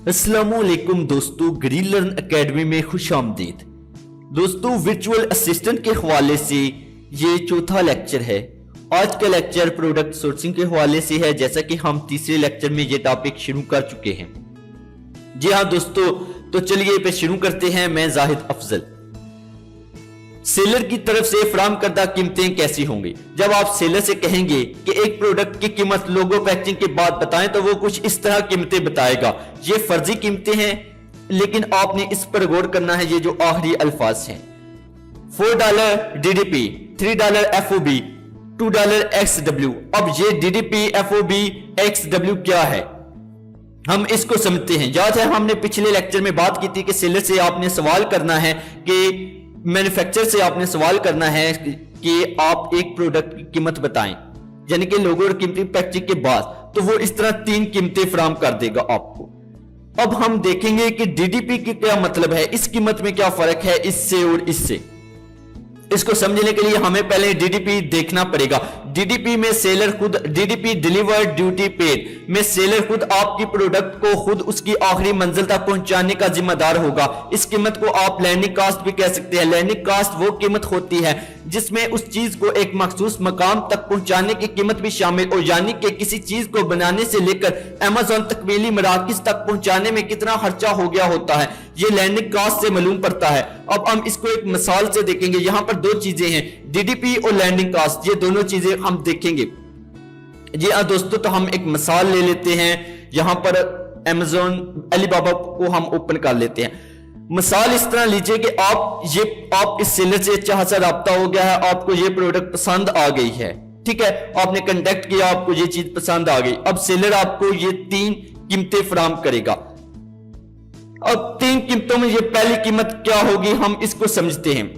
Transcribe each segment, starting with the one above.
अस्सलामुअलैकुम दोस्तों, green learn academy में खुश आमदीद। दोस्तों, वर्चुअल असिस्टेंट के हवाले से ये चौथा लेक्चर है। आज का लेक्चर प्रोडक्ट सोर्सिंग के हवाले से है, जैसा कि हम तीसरे लेक्चर में ये टॉपिक शुरू कर चुके हैं। जी हाँ दोस्तों, तो चलिए पे शुरू करते हैं। मैं जाहिद अफजल। सेलर की तरफ से फराहम करदा कीमतें कैसी होंगी? जब आप सेलर से कहेंगे कि एक प्रोडक्ट की कीमत लोगो पैकेजिंग के बाद बताएं, तो वो कुछ इस तरह कीमतें बताएगा। ये फर्जी कीमतें हैं, लेकिन आपने इस पर गौर करना है। ये जो आखिरी अल्फाज हैं, $4 DDP, $3 FOB, $2 XW। अब ये DDP, FOB, XW क्या है, हम इसको समझते हैं। याद है हमने पिछले लेक्चर में बात की थी कि सेलर से आपने सवाल करना है कि मैन्युफैक्चरर से आपने सवाल करना है कि आप एक प्रोडक्ट की कीमत बताएं, यानी कि लोगो और कीमती पैकेजिंग के बाद, तो वो इस तरह 3 कीमतें फराहम कर देगा आपको। अब हम देखेंगे कि डीडीपी की क्या मतलब है, इस कीमत में क्या फर्क है इससे और इससे। इसको समझने के लिए हमें पहले डीडीपी देखना पड़ेगा। डीडीपी में सेलर खुद, डीडीपी डिलीवर्ड ड्यूटी पेड में सेलर खुद आपकी प्रोडक्ट को खुद उसकी आखिरी मंजिल तक पहुंचाने का जिम्मेदार होगा। इस कीमत को आप लैंडिंग कास्ट भी कह सकते हैं। लैंडिंग कास्ट वो कीमत होती है जिसमें उस चीज को एक मखसूस मकाम तक पहुंचाने की कीमत भी शामिल हो, यानी कि किसी चीज को बनाने से लेकर अमेज़न तकमीली मराकज तक पहुंचाने में कितना खर्चा हो गया होता है, ये लैंडिंग कास्ट से मालूम पड़ता है। अब हम इसको एक मिसाल से देखेंगे। यहां पर 2 चीजें हैं, डीडीपी और लैंडिंग कास्ट, ये दोनों चीजें हम देखेंगे। जी हाँ दोस्तों, तो हम एक मिसाल ले लेते हैं। यहां पर अमेज़न अलीबाबा को हम ओपन कर लेते हैं। मिसाल इस तरह लीजिए कि आप इस सेलर से अच्छा खासा राब्ता हो गया है, आपको ये प्रोडक्ट पसंद आ गई है, ठीक है, आपने कांटेक्ट किया, आपको ये चीज पसंद आ गई। अब सेलर आपको ये 3 कीमतें फराहम करेगा। अब 3 कीमतों में ये पहली कीमत क्या होगी, हम इसको समझते हैं।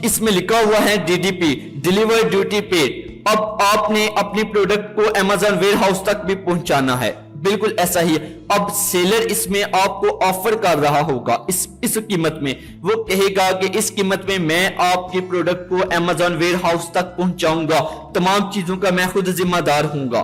इसमें लिखा हुआ है डीडीपी, डिलीवर ड्यूटी पेड। अब आपने अपनी प्रोडक्ट को अमेज़न वेयरहाउस तक भी पहुंचाना है, बिल्कुल ऐसा ही है। अब सेलर इसमें आपको ऑफर कर रहा होगा इस कीमत में। वो कहेगा कि इस कीमत में मैं आपकी प्रोडक्ट को अमेज़न वेयरहाउस तक पहुंचाऊंगा, तमाम चीजों का मैं खुद जिम्मेदार हूंगा।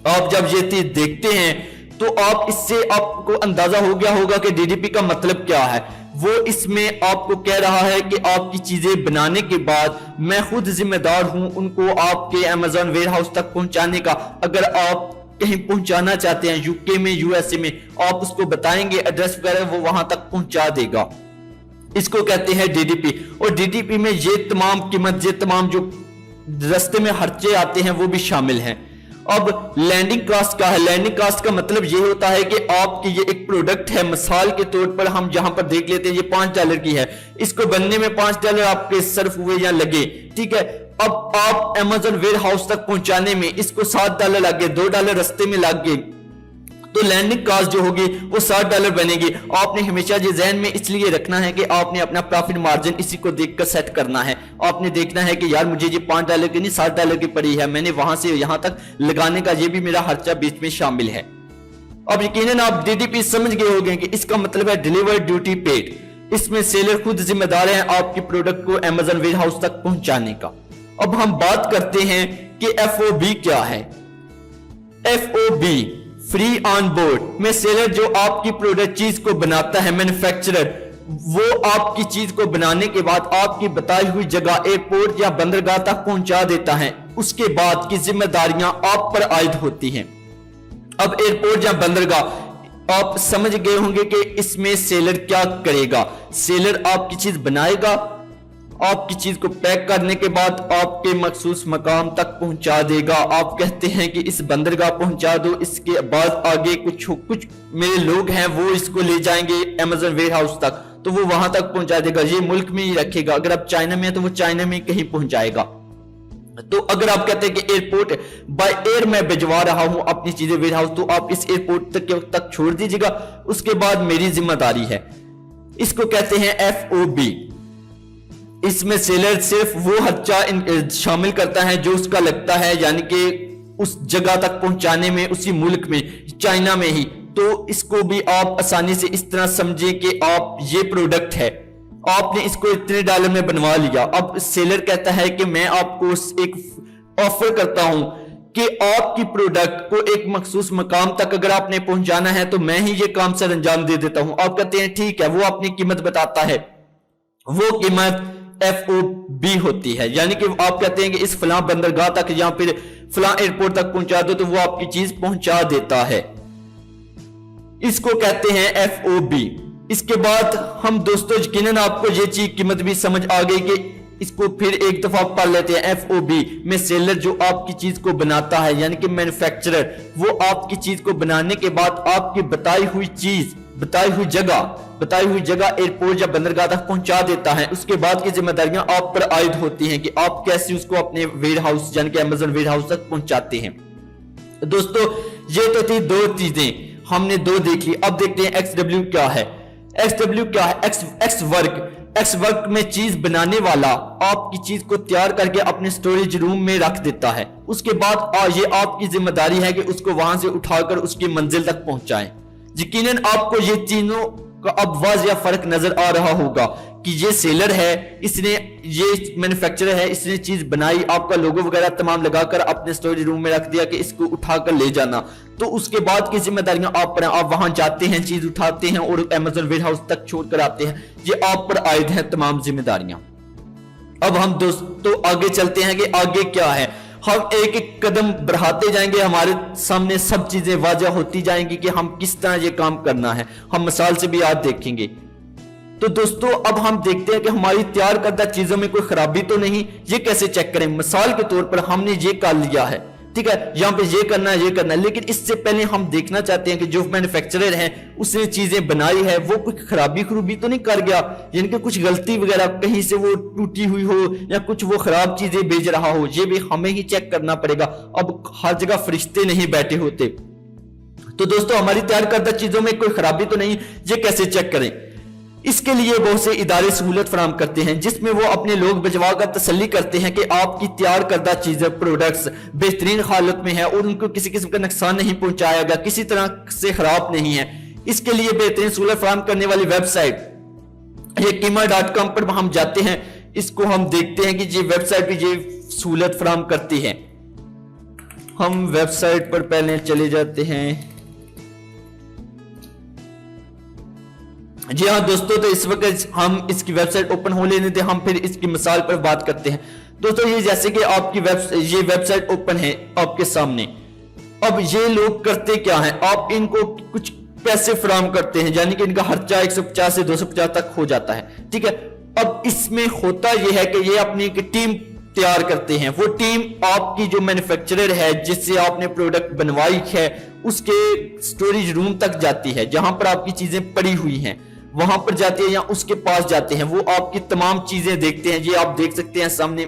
आप जब ये चीज देखते हैं तो आप इससे आपको अंदाजा हो गया होगा कि डीडीपी का मतलब क्या है। वो इसमें आपको कह रहा है कि आपकी चीजें बनाने के बाद मैं खुद जिम्मेदार हूं उनको आपके अमेज़न वेयरहाउस तक पहुंचाने का। अगर आप कहीं पहुंचाना चाहते हैं यूके में, यूएसए में, आप उसको बताएंगे एड्रेस वगैरह, वो वहां तक पहुंचा देगा। इसको कहते हैं डीडीपी। और डीडीपी में ये तमाम कीमत, ये तमाम जो रास्ते में खर्चे आते हैं वो भी शामिल हैं। अब लैंडिंग कास्ट का है। लैंडिंग कास्ट का मतलब ये होता है कि आपकी ये एक प्रोडक्ट है, मिसाल के तौर पर हम जहां पर देख लेते हैं ये $5 की है, इसको बनने में $5 आपके सर्फ हुए या लगे, ठीक है। अब आप अमेज़न वेयरहाउस तक पहुंचाने में इसको $7 लगे, $2 रास्ते में लग गए, तो लैंडिंग कास्ट जो होगी वो $60 बनेगी। आपने हमेशा ये ज़हन में इसलिए रखना है कि आपने अपना प्रॉफिट मार्जिन इसी को देखकर सेट करना है। आपने देखना है कि यार मुझे ये $5 की नहीं $60 की पड़ी है, मैंने वहां से यहां तक लगाने का ये भी मेरा खर्चा बीच में शामिल है। अब यकीनन आप डीडीपी समझ गए होंगे कि इसका मतलब है डिलीवर्ड ड्यूटी पेड। इसमें सेलर खुद जिम्मेदार है आपकी प्रोडक्ट को अमेज़न वेयरहाउस तक पहुंचाने का। अब हम बात करते हैं कि FOB क्या है। FOB, फ्री ऑन बोर्ड में सेलर जो आपकी प्रोडक्ट चीज को बनाता है, मैन्युफैक्चरर, वो आपकी चीज को बनाने के बाद आपकी बताई हुई जगह एयरपोर्ट या बंदरगाह तक पहुंचा देता है। उसके बाद की जिम्मेदारियां आप पर आयद होती हैं। अब एयरपोर्ट या बंदरगाह आप समझ गए होंगे कि इसमें सेलर क्या करेगा। सेलर आपकी चीज बनाएगा, आपकी चीज को पैक करने के बाद आपके मखसूस मकाम तक पहुंचा देगा। आप कहते हैं कि इस बंदरगाह पहुंचा दो, इसके बाद आगे कुछ मेरे लोग हैं वो इसको ले जाएंगे अमेज़न वेयरहाउस तक, तो वो वहां तक पहुंचा देगा। ये मुल्क में ही रखेगा। अगर आप चाइना में है तो वो चाइना में कहीं पहुंचाएगा। तो अगर आप कहते हैं कि एयरपोर्ट बाय एयर मैं भिजवा रहा हूं अपनी चीजें वेयरहाउस, तो आप इस एयरपोर्ट तक छोड़ दीजिएगा, उसके बाद मेरी जिम्मेदारी है। इसको कहते हैं FOB। इसमें सेलर सिर्फ वो खर्चा शामिल करता है जो उसका लगता है, यानी कि उस जगह तक पहुंचाने में, उसी मुल्क में, चाइना में ही। तो इसको भी आप आसानी से इस तरह समझें कि आप ये प्रोडक्ट है, आपने इसको इतने $, में बनवा लिया। अब सेलर कहता है कि मैं आपको एक ऑफर करता हूं कि आपकी प्रोडक्ट को एक मखसूस मकाम तक अगर आपने पहुंचाना है तो मैं ही ये काम सर अंजाम दे देता हूं। आप कहते हैं ठीक है, वो अपनी कीमत बताता है, वो कीमत FOB होती है, यानी कि आप कहते हैं कि इस फलां बंदरगाह तक या फिर फलां एयरपोर्ट तक पहुंचा दो, तो वो आपकी चीज पहुंचा देता है। इसको कहते हैं FOB। इसके बाद हम दोस्तों यकीनन आपको ये चीज कीमत भी समझ आ गई कि इसको फिर एक दफा पढ़ लेते हैं। FOB में सेलर जो आपकी चीज को बनाता है, यानी कि मैन्युफैक्चरर, वो आपकी चीज को बनाने के बाद आपकी बताई हुई चीज बताई हुई जगह एयरपोर्ट या बंदरगाह तक पहुंचा देता है। उसके बाद की जिम्मेदारियां आप पर आयद होती हैं कि आप कैसे उसको अपने वेयर हाउस यानी कि अमेज़न वेयर हाउस तक पहुंचाते हैं। दोस्तों ये तो थी दो चीजें, हमने दो देख ली। अब देखते हैं XW क्या है। XW क्या है? एक्स वर्क में चीज बनाने वाला आपकी चीज को तैयार करके अपने स्टोरेज रूम में रख देता है। उसके बाद ये आपकी जिम्मेदारी है कि उसको वहां से उठाकर उसकी मंजिल तक पहुंचाएं। यकीनन आपको ये तीनों का अब वाज़िया फर्क नजर आ रहा होगा कि ये सेलर है, इसने ये मैन्युफैक्चरर है, इसने चीज बनाई, आपका लोगो वगैरह तमाम लगाकर अपने स्टोरेज रूम में रख दिया कि इसको उठाकर ले जाना। तो उसके बाद की जिम्मेदारियां आप पर, आप वहां जाते हैं, चीज उठाते हैं और अमेज़न वेयर हाउस तक छोड़कर आते हैं। ये आप पर आयद हैं तमाम जिम्मेदारियां। अब हम दोस्तों आगे चलते हैं कि आगे क्या है। हम एक एक कदम बढ़ाते जाएंगे, हमारे सामने सब चीजें वाज़ह होती जाएंगी कि हम किस तरह ये काम करना है। हम मिसाल से भी आज देखेंगे। तो दोस्तों अब हम देखते हैं कि हमारी तैयार करदा चीजों में कोई खराबी तो नहीं। ये कैसे चेक करें? मिसाल के तौर पर हमने ये कर लिया है, ठीक है, यहां पे ये करना है, लेकिन इससे पहले हम देखना चाहते हैं कि जो मैन्युफैक्चरर है उसने चीजें बनाई है वो कुछ खराबी तो नहीं कर गया, यानी कि कुछ गलती वगैरह कहीं से वो टूटी हुई हो या कुछ वो खराब चीजें भेज रहा हो, ये भी हमें ही चेक करना पड़ेगा। अब हर जगह फरिश्ते नहीं बैठे होते। तो दोस्तों हमारी तैयार करदा चीजों में कोई खराबी तो नहीं, ये कैसे चेक करें? इसके लिए बहुत से इदारे सहूलत फराम करते हैं जिसमें वो अपने लोग भिजवा कर तसल्ली करते हैं कि आपकी तैयार करदा चीजें, प्रोडक्ट्स बेहतरीन हालत में है और उनको किसी किस्म का नुकसान नहीं पहुंचाया गया, किसी तरह से खराब नहीं है। इसके लिए बेहतरीन सहूलत फराम करने वाली वेबसाइट ये कीमा.com पर हम जाते हैं। इसको हम देखते हैं कि ये वेबसाइट भी ये सहूलत फराम करती है। हम वेबसाइट पर पहले चले जाते हैं। जी हाँ दोस्तों, तो इस वक्त हम इसकी वेबसाइट ओपन हो लेने दें, हम फिर इसकी मिसाल पर बात करते हैं। दोस्तों ये जैसे कि आपकी ये वेबसाइट ओपन है आपके सामने। अब ये लोग करते क्या हैं, आप इनको कुछ पैसे फराम करते हैं, यानी कि इनका खर्चा 150 से 250 तक हो जाता है, ठीक है। अब इसमें होता यह है कि ये अपनी एक टीम तैयार करते हैं। वो टीम आपकी जो मैन्युफैक्चरर है जिससे आपने प्रोडक्ट बनवाई है उसके स्टोरेज रूम तक जाती है, जहां पर आपकी चीजें पड़ी हुई हैं वहां पर जाती है या उसके पास जाते हैं। वो आपकी तमाम चीजें देखते हैं। ये आप देख सकते हैं सामने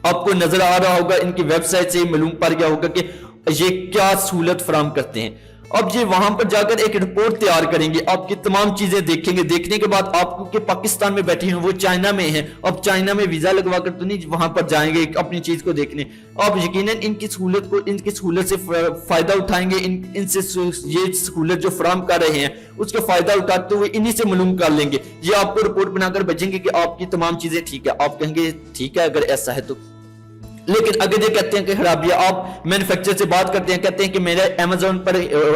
आपको नजर आ रहा होगा, इनकी वेबसाइट से मालूम पड़ गया होगा कि ये क्या सहूलत फराम करते हैं। अब ये वहां पर जाकर एक रिपोर्ट तैयार करेंगे, आपकी तमाम चीजें देखेंगे। देखने के बाद आपको कि पाकिस्तान में बैठे हैं, वो चाइना में हैं, अब चाइना में वीजा लगवा कर तो नहीं वहां पर जाएंगे अपनी चीज को देखने। आप यकीनन इनकी सहूलत से फायदा उठाएंगे। इनसे ये सहूलत जो फराम कर रहे हैं उसका फायदा उठाते हुए इन्हीं से मालूम कर लेंगे। ये आपको रिपोर्ट बनाकर भेजेंगे कि आपकी तमाम चीजें ठीक है। आप कहेंगे ठीक है अगर ऐसा है तो। लेकिन अगर ये कहते हैं कि खराबी, आप मैन्युफैक्चरर से बात करते हैं, कहते हैं कि मेरे अमेज़न पर,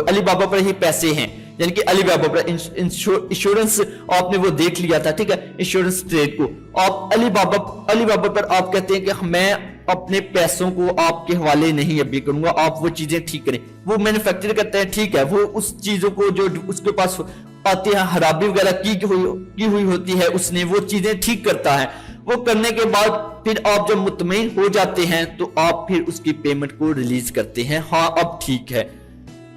अलीबाबा पर ही पैसे हैं, यानी कि अलीबाबा पर इंश्योरेंस आपने वो देख लिया था, ठीक है, इंश्योरेंस ट्रेड को आप अलीबाबा पर आप कहते हैं कि मैं अपने पैसों को आपके हवाले नहीं अभी करूंगा, आप वो चीजें ठीक करें। वो मैन्युफैक्चरर कहते हैं ठीक है, वो उस चीजों को जो उसके पास आते हैं खराबी वगैरह की हुई होती है उसने वो चीजें ठीक करता है। वो करने के बाद फिर आप जब मुतमईन हो जाते हैं तो आप फिर उसकी पेमेंट को रिलीज करते हैं, हाँ अब ठीक है।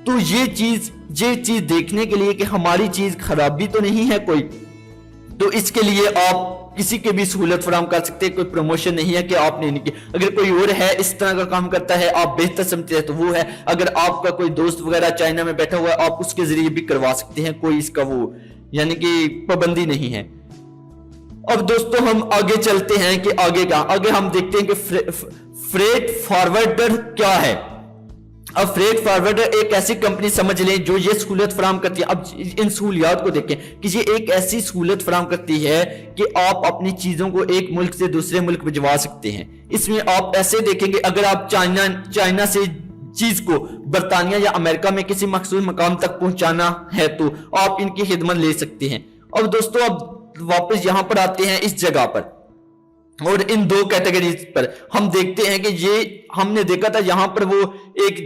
तो ये चीज देखने के लिए कि हमारी चीज खराबी तो नहीं है कोई, तो इसके लिए आप किसी के भी सहूलत फराम कर सकते हैं। कोई प्रमोशन नहीं है कि आपने इनकी, अगर कोई और है इस तरह का काम करता है आप बेहतर समझते हैं तो वो है। अगर आपका कोई दोस्त वगैरह चाइना में बैठा हुआ है आप उसके जरिए भी करवा सकते हैं, कोई इसका वो यानी कि पाबंदी नहीं है। अब दोस्तों हम आगे चलते हैं कि आगे हम देखते हैं कि फ्रेट फॉरवर्डर क्या है। अब फ्रेट फॉरवर्डर एक ऐसी कंपनी समझ लें जो ये सहूलत फराम करती है। अब इन सहूलियात को देखें कि ये एक ऐसी सहूलत फराम करती है कि आप अपनी चीजों को एक मुल्क से दूसरे मुल्क भिजवा सकते हैं। इसमें आप ऐसे देखेंगे, अगर आप चाइना से चीज को बर्तानिया या अमेरिका में किसी मखसूस मकाम तक पहुंचाना है तो आप इनकी खिदमत ले सकते हैं। अब दोस्तों, अब वापस यहां पर आते हैं इस जगह पर, और इन दो कैटेगरीज पर हम देखते हैं कि ये हमने देखा था यहां पर वो एक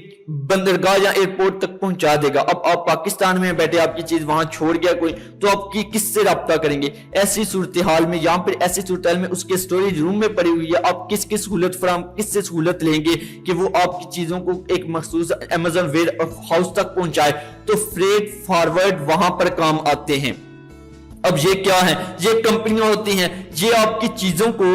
बंदरगाह या एयरपोर्ट तक पहुंचा देगा। अब आप पाकिस्तान में बैठे आपकी चीज वहां छोड़ गया कोई, तो आप किससे रब्ता करेंगे? ऐसी सूरत हाल में, यहां पर ऐसी सूरत हाल में उसके स्टोरेज रूम में पड़ी हुई है, आप किसकी सहूलत फराम, किससे सहूलत लेंगे कि वो आपकी चीजों को एक मखसूस अमेज़न वेयर हाउस तक पहुंचाए? तो फ्रेट फॉरवर्ड वहां पर काम आते हैं। अब ये क्या है? ये कंपनियां होती हैं, ये आपकी चीजों को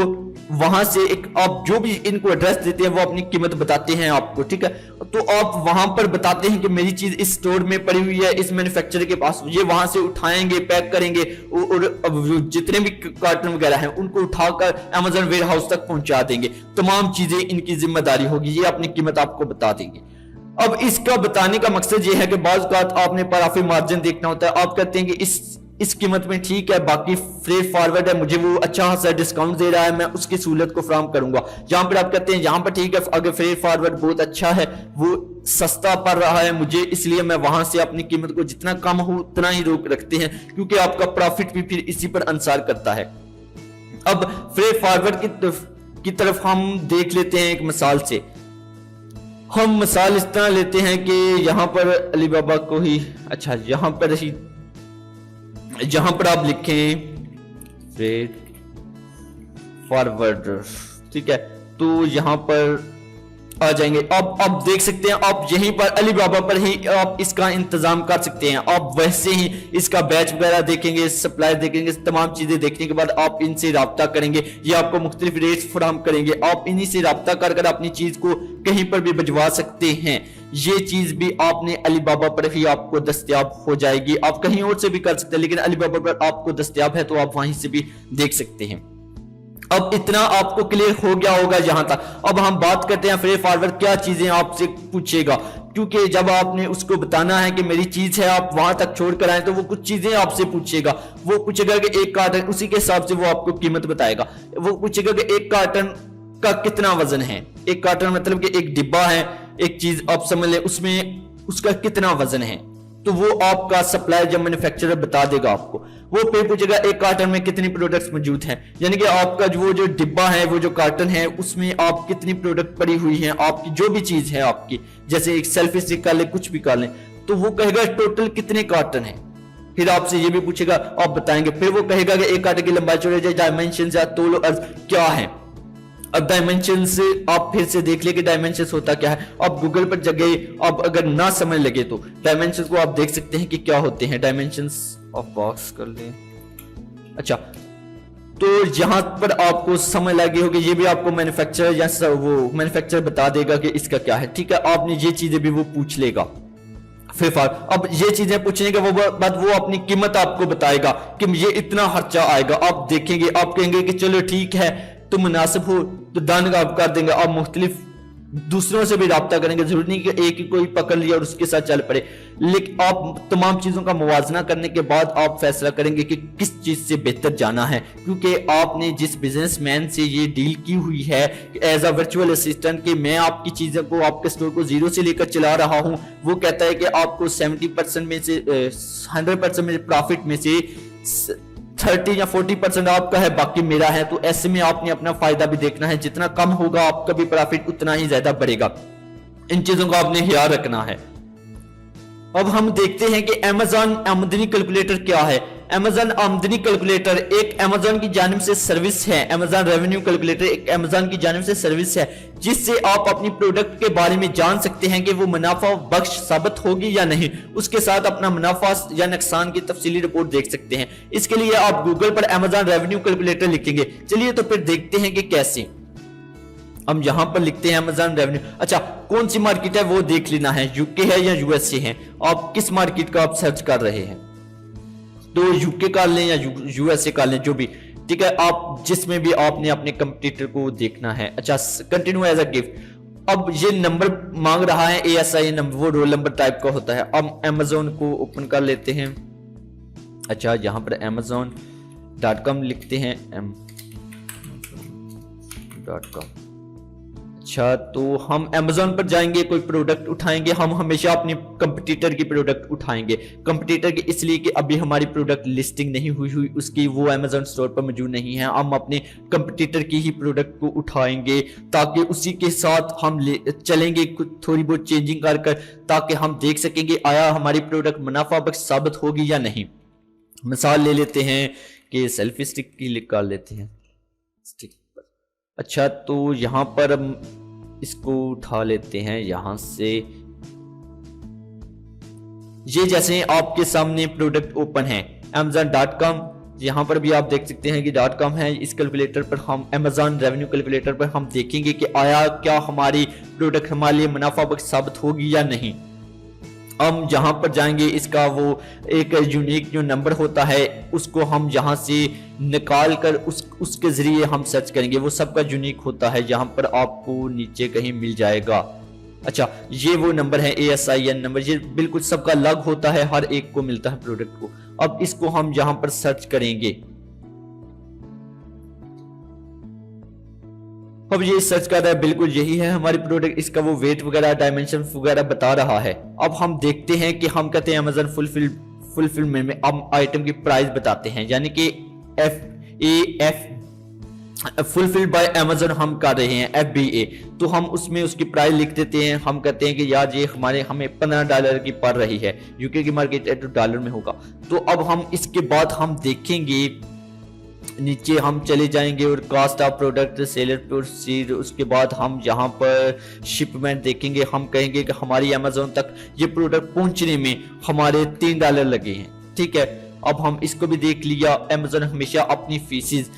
वहां से एक आप जो भी इनको एड्रेस देते हैं वो अपनी कीमत बताते हैं आपको, ठीक है? तो आप वहां पर बताते हैं कि मेरी चीज इस स्टोर में पड़ी हुई है, इस मैन्युफैक्चरर के पास, ये वहां से उठाएंगे, पैक करेंगे और जितने भी कार्टन वगैरह हैं उनको उठाकर अमेज़न वेयर हाउस तक पहुंचा देंगे। तमाम चीजें इनकी जिम्मेदारी होगी, ये अपनी कीमत आपको बता देंगे। अब इसका बताने का मकसद ये है कि बाज़ औक़ात आपने पाराफी मार्जिन देखना होता है। आप कहते हैं कि इस कीमत में ठीक है, बाकी फ्रेट फॉरवर्ड है, मुझे वो अच्छा खासा डिस्काउंट दे रहा है, मैं उसकी सहूलत को फराम करूंगा। जहां पर आप कहते हैं यहां पर ठीक है, अगर फ्रेट फॉरवर्ड बहुत अच्छा है, वो सस्ता पड़ रहा है मुझे, इसलिए मैं वहां से अपनी कीमत को जितना कम हो उतना ही रोक रखते हैं, क्योंकि आपका प्रॉफिट भी फिर इसी पर अंसार करता है। अब फ्रेट फॉरवर्ड की तरफ हम देख लेते हैं एक मिसाल से। हम मिसाल इस तरह लेते हैं कि यहां पर अलीबाबा को ही, अच्छा यहां पर ही, जहां पर आप लिखें फ्रेट फॉरवर्डर, ठीक है, तो यहां पर आ जाएंगे। अब आप देख सकते हैं, आप यहीं पर अलीबाबा पर ही आप इसका इंतजाम कर सकते हैं। आप वैसे ही इसका बैच वगैरह देखेंगे, सप्लाई देखेंगे, तमाम चीजें देखने के बाद आप इनसे राब्ता करेंगे, ये आपको मुख्तलिफ रेट्स फराहम करेंगे। आप इन्हीं से राब्ता कर अपनी चीज को कहीं पर भी भिजवा सकते हैं। ये चीज भी आपने अलीबाबा पर ही आपको दस्तयाब हो जाएगी। आप कहीं और से भी कर सकते हैं, लेकिन अलीबाबा पर आपको दस्तयाब है तो आप वहीं से भी देख सकते हैं। अब इतना आपको क्लियर हो गया होगा यहां तक। अब हम बात करते हैं फ्रेट फॉरवर्ड क्या चीजें आपसे पूछेगा, क्योंकि जब आपने उसको बताना है कि मेरी चीज है, आप वहां तक छोड़ कर आए, तो वो कुछ चीजें आपसे पूछेगा। वो पूछेगा कि एक कार्टन, उसी के हिसाब से वो आपको कीमत बताएगा। वो पूछेगा कि एक कार्टन का कितना वजन है। एक कार्टन मतलब कि एक डिब्बा है, एक चीज आप समझ ले, उसमें उसका कितना वजन है, तो वो आपका सप्लायर या मैन्युफैक्चरर बता देगा आपको। वो फिर पूछेगा एक कार्टन में कितनी प्रोडक्ट्स मौजूद हैं, यानी कि आपका वो जो डिब्बा है, वो जो कार्टन है, उसमें आप कितनी प्रोडक्ट पड़ी हुई हैं, आपकी जो भी चीज है आपकी, जैसे एक सेल्फी स्टिक कर ले, कुछ भी कर ले, तो वो कहेगा टोटल कितने कार्टन है। फिर आपसे ये भी पूछेगा, आप बताएंगे। फिर वो कहेगा कि एक कार्टन की लंबाई चौड़ाई, डायमेंशन या तोलो अर्ज क्या है। अब डायमेंशन से आप फिर से देख ले कि डायमेंशन होता क्या है। आप गूगल पर जगह, आप अगर ना समझ लगे तो डायमेंशन को आप देख सकते हैं कि क्या होते हैं। डायमेंशन ऑफ बॉक्स कर ले, अच्छा, तो यहां पर आपको समझ लगी होगी। ये भी आपको मैन्युफैक्चरर या वो मैन्युफैक्चरर बता देगा कि इसका क्या है, ठीक है। आपने ये चीजें भी वो पूछ लेगा। फिर अब ये चीजें पूछने के बाद वो अपनी कीमत आपको बताएगा कि ये इतना खर्चा आएगा। आप देखेंगे, आप कहेंगे कि चलो ठीक है, तो मुनासिब हो तो डन आप कर देंगे। आप मुख्तलिफ दूसरों से भी राब्ता करेंगे, जरूरी नहीं कि एक ही कोई पकड़ लिया और उसके साथ चल पड़े, लेकिन आप तमाम चीजों का मुवाजना करने के बाद आप फैसला करेंगे कि किस चीज से बेहतर जाना है, क्योंकि आपने जिस बिजनेसमैन से ये डील की हुई है एज अ वर्चुअल असिस्टेंट कि मैं आपकी चीजों को, आपके स्टोर को जीरो से लेकर चला रहा हूं, वो कहता है कि आपको 70% में से 100% में प्रॉफिट में से 30 या 40% आपका है, बाकी मेरा है। तो ऐसे में आपने अपना फायदा भी देखना है, जितना कम होगा आपका भी प्रॉफिट उतना ही ज्यादा बढ़ेगा। इन चीजों का आपने ख्याल रखना है। अब हम देखते हैं कि अमेज़न आमदनी कैलकुलेटर क्या है। अमेज़न आमदनी कैलकुलेटर एक अमेज़न की जानिब से सर्विस है। अमेज़न रेवेन्यू कैलकुलेटर एक अमेज़न की जानिब से सर्विस है, जिससे आप अपनी प्रोडक्ट के बारे में जान सकते हैं कि वो मुनाफा बख्श साबित होगी या नहीं। उसके साथ अपना मुनाफा या नुकसान की तफसीली रिपोर्ट देख सकते हैं। इसके लिए आप गूगल पर अमेज़न रेवेन्यू कैलकुलेटर लिखेंगे। चलिए तो फिर देखते हैं कि कैसे। हम यहां पर लिखते हैं अमेज़न रेवेन्यू। अच्छा, कौन सी मार्केट है वो देख लेना है, यूके है या यूएसए है। आप किस मार्केट का आप सर्च कर रहे हैं, तो यूके कर लें या यूएसए कर लें, जो भी ठीक है। आप जिसमें भी आपने अपने कंपटीटर को देखना है। अच्छा, कंटिन्यू एज अ गिफ्ट। अब ये नंबर मांग रहा है ASI नंबर, वो रोल नंबर टाइप का होता है। अब Amazon को ओपन कर लेते हैं। अच्छा, यहाँ पर amazon.com लिखते हैं am.com। अच्छा, तो हम Amazon पर जाएंगे, कोई प्रोडक्ट उठाएंगे। हम हमेशा अपनी कंपटीटर की प्रोडक्ट उठाएंगे। कंपटीटर की इसलिए कि अभी हमारी प्रोडक्ट लिस्टिंग नहीं हुई उसकी, वो Amazon स्टोर पर मौजूद नहीं है। हम अपने कंपटीटर की ही प्रोडक्ट को उठाएंगे ताकि उसी के साथ हम चलेंगे, थोड़ी बहुत चेंजिंग कर ताकि हम देख सकेंगे आया हमारी प्रोडक्ट मुनाफा बख्श साबित होगी या नहीं। मिसाल ले लेते हैं कि सेल्फी स्टिक की निकाल लेते हैं स्टिक पर। अच्छा, तो यहां पर इसको उठा लेते हैं यहां से। ये जैसे आपके सामने प्रोडक्ट ओपन है amazon.com, यहां पर भी आप देख सकते हैं कि .com है। इस कैलकुलेटर पर हम Amazon रेवेन्यू कैलकुलेटर पर हम देखेंगे कि आया क्या हमारी प्रोडक्ट हमारे लिए मुनाफा बख्श साबित होगी या नहीं। हम जहां पर जाएंगे, इसका वो एक यूनिक जो नंबर होता है उसको हम यहां से निकाल कर उसके जरिए हम सर्च करेंगे। वो सबका यूनिक होता है, जहां पर आपको नीचे कहीं मिल जाएगा। अच्छा, ये वो नंबर है ASIN नंबर, ये बिल्कुल सबका अलग होता है, हर एक को मिलता है प्रोडक्ट को। अब इसको हम यहां पर सर्च करेंगे। अब ये सर्च कर रहा है, बिल्कुल यही है हमारी प्रोडक्ट। इसका वो वेट वगैरह डायमेंशन वगैरह बता रहा है। अब हम देखते हैं कि हम कहते हैं Amazon फुलफिलमेंट में हम आइटम की प्राइस बताते हैं, यानी कि फुलफिल्ड बाय Amazon हम कर रहे हैं FBA, तो हम उसमें उसकी प्राइस लिख देते हैं। हम कहते हैं कि यार ये हमें $15 की पड़ रही है, यूके की मार्केट है तो डॉलर में होगा। तो अब हम इसके बाद हम देखेंगे, नीचे हम चले जाएंगे और cost of product, seller proceed, उसके बाद हम यहाँ पर शिपमेंट देखेंगे। हम कहेंगे कि हमारी Amazon तक ये प्रोडक्ट पहुंचने में हमारे $3 लगे हैं। ठीक है, अब हम इसको भी देख लिया। Amazon हमेशा अपनी फीसिस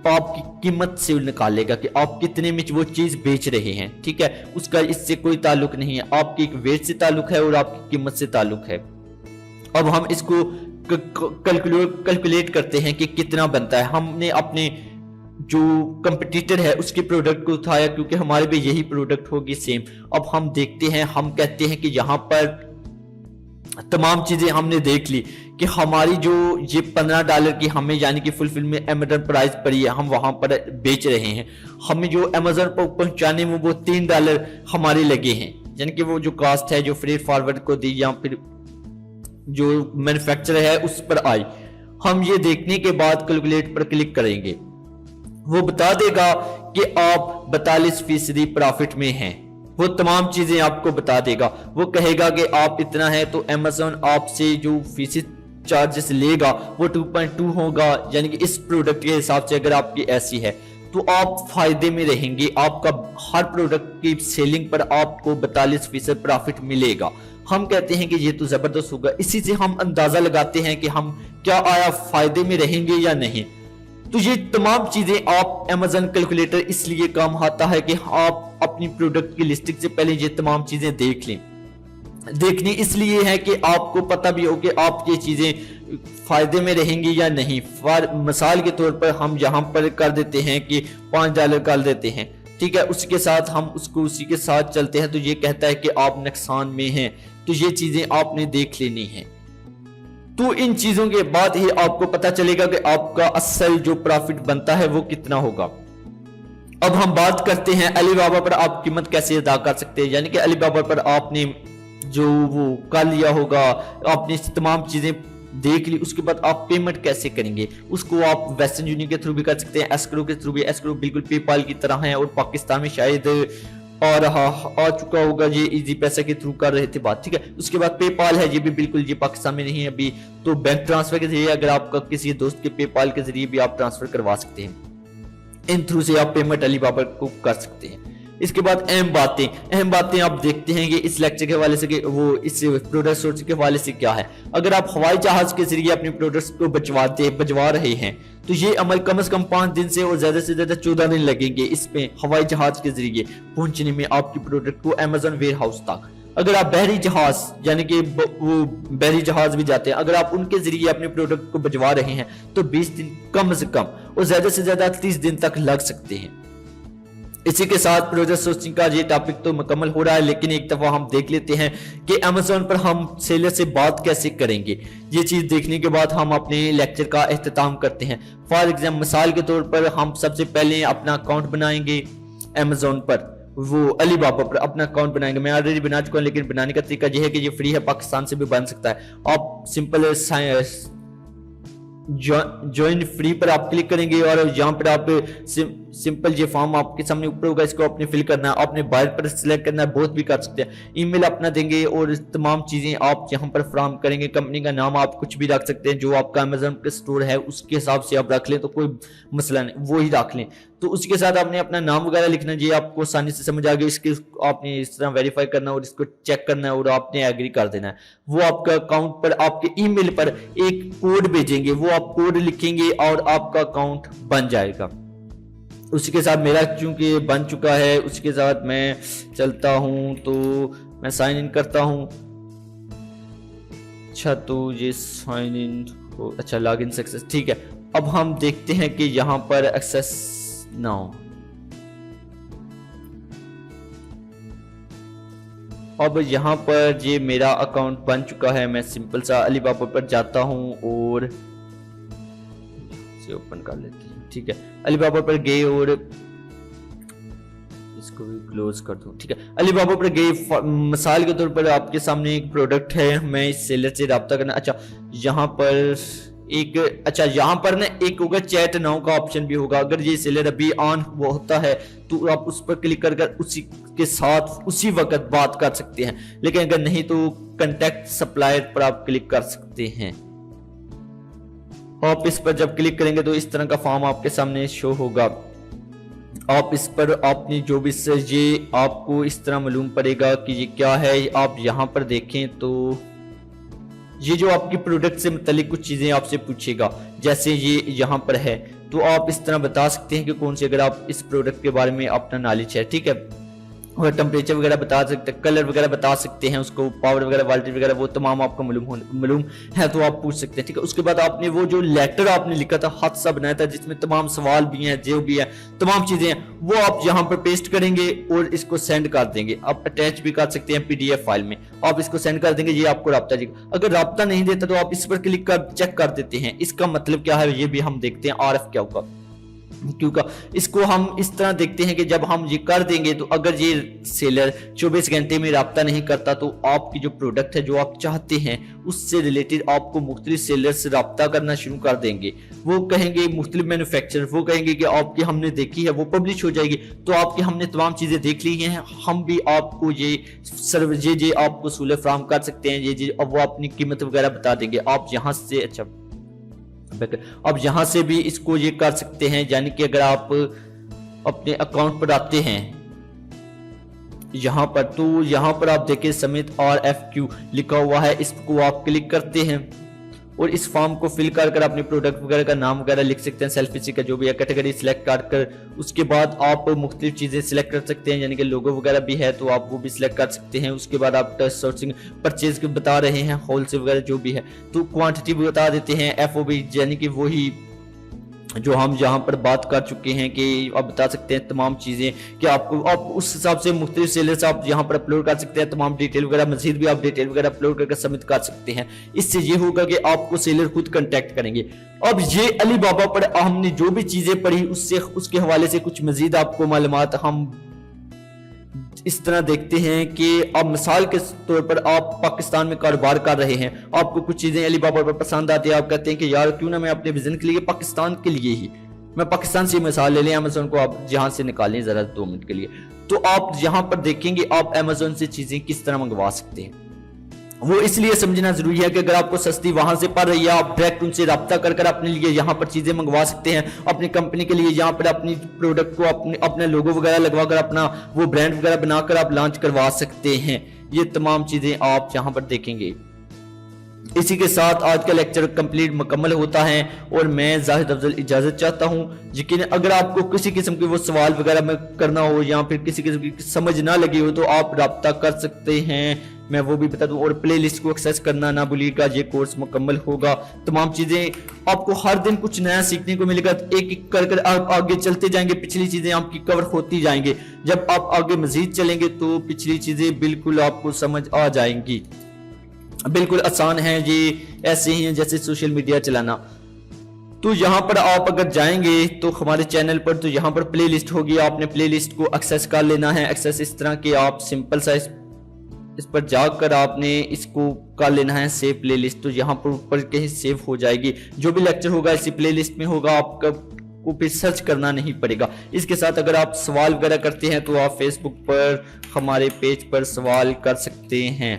आपकी कीमत से निकालेगा कि आप कितने में वो चीज बेच रहे हैं। ठीक है, उसका इससे कोई ताल्लुक नहीं है, आपकी एक वेट से ताल्लुक है और आपकी कीमत से ताल्लुक है। अब हम इसको कैलकुलेट करते हैं कि कितना बनता है। हमने अपने जो कंपटीटर है उसके प्रोडक्ट को उठाया क्योंकि हमारे भी यही प्रोडक्ट होगी सेम। अब हम देखते हैं, हम कहते हैं कि यहाँ पर तमाम चीजें हमने देख ली कि हमारी जो ये $15 की हमें यानी कि फुलफिलमेंट Amazon प्राइस पड़ी है, हम वहां पर बेच रहे हैं। हमें जो Amazon पर पहुंचाने में वो $3 हमारे लगे हैं, यानी कि वो जो कास्ट है जो फ्रेट फॉरवर्ड को दी या फिर जो मैन्युफैक्चरर है उस पर आई। हम ये देखने के बाद कैलकुलेट पर क्लिक करेंगे, वो बता देगा कि आप 42% प्रॉफिट में हैं। वो तमाम चीजें आपको बता देगा। वो कहेगा कि आप इतना है तो Amazon आपसे जो फीसद चार्जेस लेगा वो 2.2 होगा, यानी कि इस प्रोडक्ट के हिसाब से अगर आपकी ऐसी है तो आप फायदे में रहेंगे। आपका हर प्रोडक्ट की सेलिंग पर आपको 42% प्रॉफिट मिलेगा। हम कहते हैं कि ये तो जबरदस्त होगा। इसी से हम अंदाजा लगाते हैं कि हम क्या आया फायदे में रहेंगे या नहीं। तो ये तमाम चीजें आप Amazon कैलकुलेटर इसलिए काम आता है कि आप अपनी प्रोडक्ट की लिस्टिंग से पहले ये तमाम चीजें देख लें। देखनी इसलिए है कि आपको पता भी हो कि आप ये चीजें फायदे में रहेंगी या नहीं। मिसाल के तौर पर हम यहाँ पर कर देते हैं कि $5 कर देते हैं। ठीक है, उसके साथ हम उसको उसी के साथ चलते हैं तो ये कहता है कि आप नुकसान में हैं। तो ये चीजें आपने देख लेनी है। तो इन चीजों के बाद ही आपको पता चलेगा कि आपका असल जो प्रॉफिट बनता है वो कितना होगा। अब हम बात करते हैं अलीबाबा पर आप कीमत कैसे अदा कर सकते हैं, यानी कि अलीबाबा पर आपने जो वो कर लिया होगा, आपने तमाम चीजें देख ली, उसके बाद आप पेमेंट कैसे करेंगे। उसको आप वेस्टर्न यूनियन के थ्रू भी कर सकते हैं, एस्क्रो के थ्रू भी। एस्क्रो बिल्कुल पेपाल की तरह है और पाकिस्तान में शायद आ चुका होगा, ये इजी पैसा के थ्रू कर रहे थे बात। ठीक है, उसके बाद पेपाल है, ये भी बिल्कुल ये पाकिस्तान में नहीं है अभी। तो बैंक ट्रांसफर के जरिए अगर आपका किसी दोस्त के पेपाल के जरिए भी आप ट्रांसफर करवा सकते हैं। इन थ्रू से आप पेमेंट अलीबाबा को कर सकते हैं। इसके बाद अहम बातें आप देखते हैं कि इस लेक्चर के हवाले से वो इस प्रोडक्ट सोर्स के हवाले से क्या है। अगर आप हवाई जहाज के जरिए अपने प्रोडक्ट्स को भिजवा रहे हैं तो ये अमल कम से कम 5 दिन से और ज्यादा 14 दिन लगेंगे इसमें हवाई जहाज के जरिए पहुंचने में आपकी प्रोडक्ट को Amazon वेयर हाउस तक। अगर आप बहरी जहाज यानी कि वो बहरी जहाज भी जाते हैं, अगर आप उनके जरिए अपने प्रोडक्ट को भिजवा रहे हैं तो 20 दिन कम से कम और ज्यादा से ज्यादा 30 दिन तक लग सकते हैं। इसी के साथ प्रोजेक्ट सोर्सिंग का ये टॉपिक तो मुकम्मल हो रहा है, लेकिन एक दफा हम देख लेते हैं कि अमेज़न पर हम सेलर से बात कैसे करेंगे। ये चीज देखने के बाद हम अपने लेक्चर का एख्तिताम करते हैं। फॉर एग्जाम्पल, मिसाल के तौर पर हम सबसे पहले अपना अकाउंट बनाएंगे अमेज़न पर, वो अलीबाबा पर अपना अकाउंट बनाएंगे। मैं ऑलरेडी बना चुका हूँ, लेकिन बनाने का तरीका यह है कि ये फ्री है, पाकिस्तान से भी बन सकता है। आप सिंपल ज्वाइन फ्री पर आप क्लिक करेंगे और यहाँ पर आप सिंपल ये फॉर्म आपके सामने ऊपर होगा, इसको आपने फिल करना है। आपने बायर पर सिलेक्ट करना है, बहुत भी कर सकते हैं। ईमेल अपना देंगे और तमाम चीजें आप यहाँ पर फ्राहम करेंगे। कंपनी का नाम आप कुछ भी रख सकते हैं, जो आपका अमेज़न पे स्टोर है उसके हिसाब से आप रख लें तो कोई मसला नहीं, वो ही रख लें। तो उसके साथ आपने अपना नाम वगैरह लिखना, ये आपको आसानी से समझ आ गया। इसके आपने इस तरह वेरीफाई करना और इसको चेक करना है और आपने एग्री कर देना है। वो आपका अकाउंट पर आपके ईमेल पर एक कोड भेजेंगे, वो आप कोड लिखेंगे और आपका अकाउंट बन जाएगा। उसके साथ मेरा चूंकि बन चुका है, उसके साथ मैं चलता हूं तो मैं साइन इन करता हूं। अच्छा, तो ये साइन इन हो, अच्छा लॉग इन सक्सेस, ठीक है। अब हम देखते हैं कि यहां पर एक्सेस नाउ, अब यहाँ पर ये मेरा अकाउंट बन चुका है। मैं सिंपल सा अलीबाबा पर जाता हूँ और इसे ओपन कर लेते हैं, ठीक है। अलीबाबा पर गए और इसको भी क्लोज कर दूं, ठीक है। अलीबाबा पर गए, मिसाल के तौर पर आपके सामने एक प्रोडक्ट है, मैं इस सेलर से रब्ता करना। अच्छा, यहाँ पर एक, अच्छा यहाँ पर ना एक होगा चैट नाउ का ऑप्शन भी होगा। अगर ये सेलर अभी ऑन हुआ होता है तो आप उस पर क्लिक कर उसी के साथ उसी वक्त बात कर सकते हैं, लेकिन अगर नहीं तो कंटेक्ट सप्लायर पर आप क्लिक कर सकते हैं। आप इस पर जब क्लिक करेंगे तो इस तरह का फॉर्म आपके सामने शो होगा। आप इस पर अपनी जो भी ये आपको इस तरह मालूम पड़ेगा कि ये क्या है। आप यहाँ पर देखें तो ये जो आपकी प्रोडक्ट से मुतालिक कुछ चीजें आपसे पूछेगा, जैसे ये यहाँ पर है, तो आप इस तरह बता सकते हैं कि कौन सी, अगर आप इस प्रोडक्ट के बारे में अपना नॉलेज है, ठीक है। और टेम्परेचर वगैरह बता सकते हैं, कलर वगैरह बता सकते हैं, उसको पावर वगैरह, वोल्टेज वगैरह, वो तमाम आपको मालूम है तो आप पूछ सकते हैं, ठीक है। उसके बाद आपने वो जो लेटर आपने लिखा था, हाथ सा बनाया था, जिसमें तमाम सवाल भी हैं, जो भी है, तमाम चीजें हैं, वो आप यहाँ पर पेस्ट करेंगे और इसको सेंड कर देंगे। आप अटैच भी कर सकते हैं PDF फाइल में, आप इसको सेंड कर देंगे, ये आपको राब्ता देगा। अगर राब्ता नहीं देता तो आप इस पर क्लिक कर चेक कर देते हैं, इसका मतलब क्या है ये भी हम देखते हैं। RF क्या होगा, क्योंकि इसको हम इस तरह देखते हैं कि जब हम ये कर देंगे तो अगर ये सेलर 24 घंटे में राब्ता नहीं करता तो आपकी जो प्रोडक्ट है, जो आप चाहते हैं उससे रिलेटेड आपको मुख्तलिफ सेलर से राब्ता करना शुरू कर देंगे। वो कहेंगे, मुख्तलिफ मैन्युफैक्चरर वो कहेंगे कि आपकी हमने देखी है, वो पब्लिश हो जाएगी, तो आपकी हमने तमाम चीजें देख ली हैं, हम भी आपको ये सर्विस ये आपको सहूलत फराहम कर सकते हैं। ये अब वो अपनी कीमत वगैरह बता देंगे। आप यहाँ से, अच्छा अब यहां से भी इसको ये कर सकते हैं, यानी कि अगर आप अपने अकाउंट पर आते हैं यहां पर, तो यहां पर आप देखें समिट RFQ लिखा हुआ है, इसको आप क्लिक करते हैं और इस फॉर्म को फिल कर अपने प्रोडक्ट वगैरह का नाम वगैरह लिख सकते हैं, सेल्फी का जो भी है, कैटेगरी सिलेक्ट कर उसके बाद आप मुख्तलिफ चीजें सिलेक्ट कर सकते हैं, यानी कि लोगो वगैरह भी है तो आप वो भी सिलेक्ट कर सकते हैं। उसके बाद आप टेस्ट सोर्सिंग परचेज के बता रहे हैं, होलसेल वगैरह जो भी है, तो क्वांटिटी भी बता देते हैं। FOB यानी कि वही जो हम यहाँ पर बात कर चुके हैं कि आप बता सकते हैं तमाम चीजें कि आपको, आप उस हिसाब से मुख्तलिफ सेलर्स आप यहाँ पर अपलोड कर सकते हैं, तमाम डिटेल वगैरह, मजीद भी आप डिटेल वगैरह अपलोड करके सबमिट कर सकते हैं। इससे ये होगा कि आपको सेलर खुद कांटेक्ट करेंगे। अब ये अलीबाबा पर हमने जो भी चीजें पढ़ी उससे, उसके हवाले से कुछ मजीद आपको मालूमात हम इस तरह देखते हैं कि अब मिसाल के तौर पर आप पाकिस्तान में कारोबार कर रहे हैं, आपको कुछ चीजें अलीबाबा पर पसंद आती है, आप कहते हैं कि यार क्यों ना मैं अपने विजन के लिए, पाकिस्तान के लिए ही, मैं पाकिस्तान से मिसाल ले लें, अमेज़न को आप जहां से निकालें जरा 2 मिनट के लिए, तो आप यहां पर देखेंगे आप अमेज़न से चीजें किस तरह मंगवा सकते हैं। वो इसलिए समझना जरूरी है कि अगर आपको सस्ती वहां से पड़ रही है, आप डायरेक्ट उनसे राब्ता कर अपने लिए यहाँ पर चीजें मंगवा सकते हैं, अपनी कंपनी के लिए यहाँ पर अपनी प्रोडक्ट को अपने लोगो वगैरह लगवा कर अपना वो ब्रांड वगैरह बनाकर आप लॉन्च करवा सकते हैं। ये तमाम चीजें आप यहाँ पर देखेंगे। इसी के साथ आज का लेक्चर कंप्लीट मुकम्मल होता है और मैं जाहिद अफजल इजाजत चाहता हूं। यकीन अगर आपको किसी किस्म के वो सवाल वगैरह में करना हो या फिर किसी किस्म की समझ ना लगी हो तो आप राब्ता कर सकते हैं मैं वो भी बता दूं, और प्ले लिस्ट को एक्सेस करना ना भूलिएगा। ये कोर्स मुकम्मल होगा, तमाम चीजें आपको हर दिन कुछ नया सीखने को मिलेगा। एक एक कर आप आगे चलते जाएंगे, पिछली चीजें आपकी कवर होती जाएंगे। जब आप आगे मजीद चलेंगे तो पिछली चीजें बिल्कुल आपको समझ आ जाएंगी। बिल्कुल आसान है, ये ऐसे ही है जैसे सोशल मीडिया चलाना। तो यहाँ पर आप अगर जाएंगे तो हमारे चैनल पर, तो यहाँ पर प्ले लिस्ट होगी, आपने प्ले लिस्ट को एक्सेस कर लेना है। एक्सेस इस तरह के आप सिंपल सा इस पर जाकर आपने इसको कर लेना है सेव प्ले लिस्ट। तो यहाँ पर ऊपर कहीं सेव हो जाएगी, जो भी लेक्चर होगा इसी प्ले लिस्ट में होगा, आपका को फिर सर्च करना नहीं पड़ेगा। इसके साथ अगर आप सवाल वगैरह करते हैं तो आप फेसबुक पर हमारे पेज पर सवाल कर सकते हैं,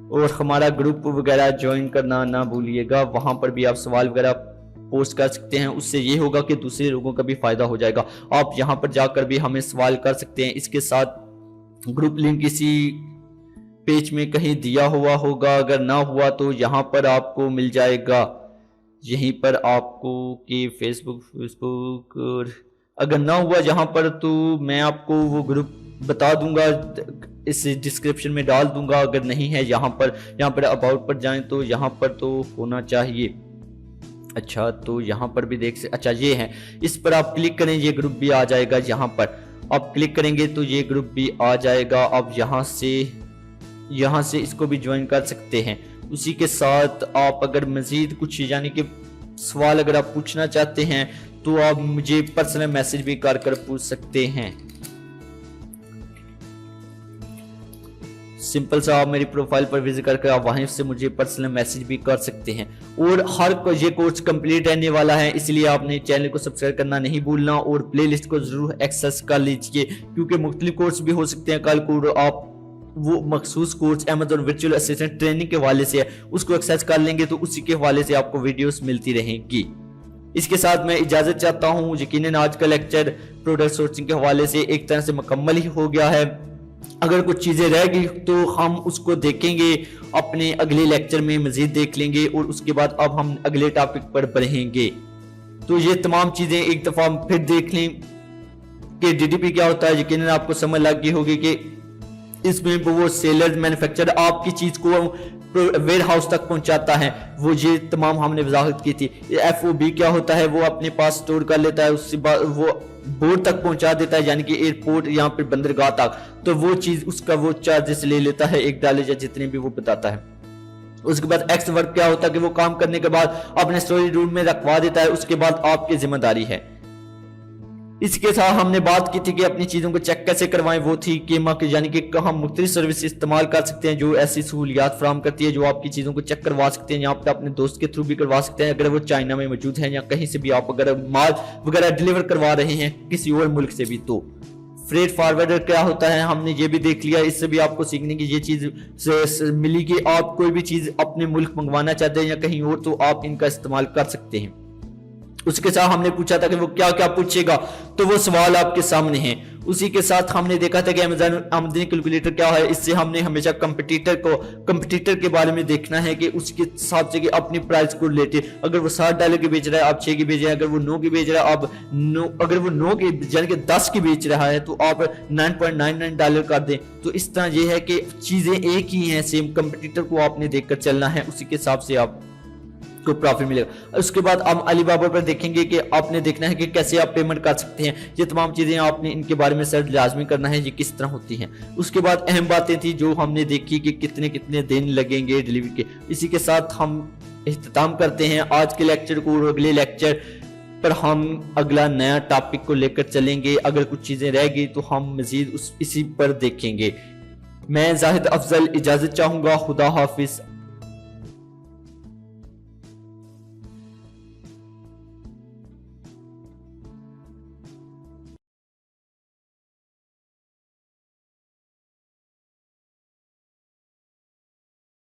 और हमारा ग्रुप वगैरह ज्वाइन करना ना भूलिएगा, वहां पर भी आप सवाल वगैरह पोस्ट कर सकते हैं। उससे ये होगा कि दूसरे लोगों का भी फायदा हो जाएगा। आप यहाँ पर जाकर भी हमें सवाल कर सकते हैं। इसके साथ ग्रुप लिंक इसी पेज में कहीं दिया हुआ होगा, अगर ना हुआ तो यहाँ पर आपको मिल जाएगा, यहीं पर आपको कि फेसबुक और अगर ना हुआ यहाँ पर तो मैं आपको वो ग्रुप बता दूंगा, इस डिस्क्रिप्शन में डाल दूंगा। अगर नहीं है यहाँ पर अबाउट पर जाएं तो यहाँ पर तो होना चाहिए। अच्छा, तो यहाँ पर भी देख सकते, अच्छा ये है, इस पर आप क्लिक करें, ये ग्रुप भी आ जाएगा। यहाँ पर आप क्लिक करेंगे तो ये ग्रुप भी आ जाएगा। आप यहाँ से इसको भी ज्वाइन कर सकते हैं। उसी के साथ आप अगर मजीद कुछ यानी कि सवाल अगर आप पूछना चाहते हैं तो आप मुझे पर्सनल मैसेज भी कर पूछ सकते हैं। सिंपल सा आप मेरी प्रोफाइल पर विजिट करके आप वहीं से मुझे पर्सनल मैसेज भी कर सकते हैं। और हर ये कोर्स कंप्लीट रहने वाला है, इसलिए आपने चैनल को सब्सक्राइब करना नहीं भूलना और प्लेलिस्ट को जरूर एक्सेस कर लीजिए, क्योंकि मुख्तलिफ कोर्स भी हो सकते हैं। कल को आप वो मखसूस course Amazon virtual assistant training के हवाले से है, उसको एक्सेस कर लेंगे तो उसी के हवाले से आपको वीडियोस मिलती रहेंगी। इसके साथ मैं इजाजत चाहता हूँ। यकीनन आज का लेक्चर प्रोडक्ट सोर्सिंग के हवाले से एक तरह से मुकम्मल ही हो गया है। अगर कुछ चीजें रह गई तो हम उसको देखेंगे अपने अगले लेक्चर में, मजीद देख लेंगे और उसके बाद अब हम अगले टॉपिक पर बढ़ेंगे। तो ये तमाम चीजें एक दफा फिर देख लें कि DDP क्या होता है। यकीनन आपको समझ लग गई होगी कि इसमें वो सेलर मैन्युफैक्चरर आपकी चीज को वेयर हाउस तक पहुंचाता है, वो ये तमाम हमने वजाहत की थी। FOB क्या होता है, वो अपने पास स्टोर कर लेता है, उसके बाद वो बोर्ड तक पहुंचा देता है, यानी कि एयरपोर्ट यहाँ पे बंदरगाह तक। तो वो चीज उसका वो चार्जेस ले लेता है $1 या जितने भी वो बताता है। उसके बाद एक्स वर्क क्या होता है कि वो काम करने के बाद अपने स्टोरेज रूम में रखवा देता है, उसके बाद आपकी जिम्मेदारी है। इसके साथ हमने बात की थी कि अपनी चीजों को चेक कैसे करवाएं, वो थी कीमा की, यानी कि हम मुख्तलिफ सर्विस इस्तेमाल कर सकते हैं जो ऐसी सहूलियात फराहम करती है जो आपकी चीजों को चेक करवा सकते हैं। यहाँ पर अपने दोस्त के थ्रू भी करवा सकते हैं, अगर वो चाइना में मौजूद है या कहीं से भी आप अगर माल वगैरह डिलीवर करवा रहे हैं किसी और मुल्क से भी। तो फ्रेट फॉरवर्डर क्या होता है हमने ये भी देख लिया। इससे भी आपको सीखने की ये चीज मिली कि आप कोई भी चीज अपने मुल्क मंगवाना चाहते हैं या कहीं और, तो आप इनका इस्तेमाल कर सकते हैं। उसके साथ हमने पूछा था कि वो क्या क्या पूछेगा, तो वो सवाल आपके सामने हैं। उसी के साथ हमने देखा था कि अमेज़न आमदनी कैलकुलेटर क्या है। इससे हमने हमेशा कंपटीटर के बारे में देखना है कि उसके हिसाब से कि अपनी प्राइस को रिलेटेड, अगर वो $7 की बेच रहा है आप 6 की बेच रहे हैं, अगर वो 9 की बेच रहा है आप 9, अगर वो 9 की यानी कि 10 की बेच रहा है तो आप $9.99 कर दें। तो इस तरह ये है कि चीजें एक ही हैं, सेम कंपटीटर को आपने देखकर चलना है, उसी के हिसाब से आप को प्रॉफिट मिलेगा। उसके बाद हम अलीबाबा पर देखेंगे कि आपने देखना है कि कैसे आप पेमेंट कर सकते हैं। ये तमाम चीजें आपने इनके बारे में सर्च लाजमी करना है, ये किस तरह होती हैं। उसके बाद अहम बातें थी जो हमने देखी कि कितने कितने दिन लगेंगे डिलीवरी के। इसी के साथ हम इख्तिताम करते हैं आज के लेक्चर को, और अगले लेक्चर पर हम अगला नया टॉपिक को लेकर चलेंगे। अगर कुछ चीजें रह गई तो हम मजीद इसी पर देखेंगे। मैं जाहिद अफजल इजाजत चाहूंगा। खुदा हाफिज।